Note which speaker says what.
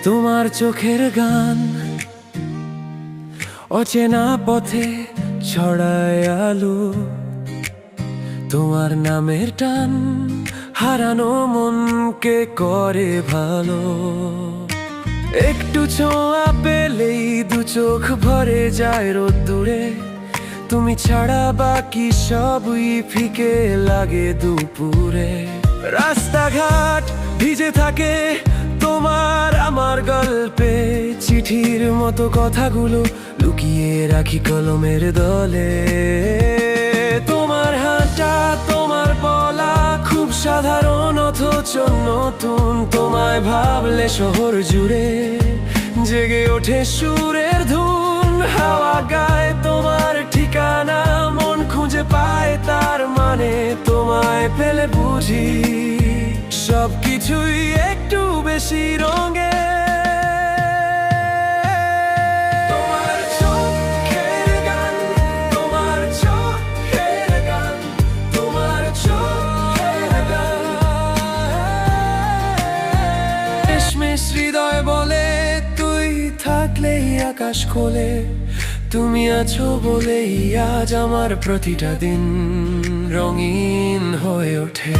Speaker 1: তোমার চোখের গান অচেনা পথে ছড়ায় আলো, তোমার নামের টান হারানো মনকে করে ভালো। একটু ছোঁয়া পেলেই দু চোখ ভরে যায় রোদ্দুরে, তুমি ছাড়া বাকি সবই ফিকে লাগে দুপুরে। রাস্তাঘাট ভিজে থাকে তোমার আমার গল্পে, চিঠির মতো কথাগুলো লুকিয়ে রাখি কলমের দলে। তোমার হাঁটা তোমার বলা খুব সাধারণ অথচ নতুন, তোমায় ভাবলে শহর জুড়ে জেগে ওঠে সুরের ধুন। হাওয়া গায় তোমার ঠিকানা, মন খুঁজে পায় তার মানে, তোমায় পেলে বুঝি সবকিছুই একটু বেশি রঙে। তোমার চোখের গান, তোমার চোখের গান, তোমার চোখের গান। শেষমেশ হৃদয় বলে তুই থাকলেই আকাশ খোলে, তুমি আছো বলেই আজ আমার প্রতিটা দিন রঙিন হয়ে ওঠে।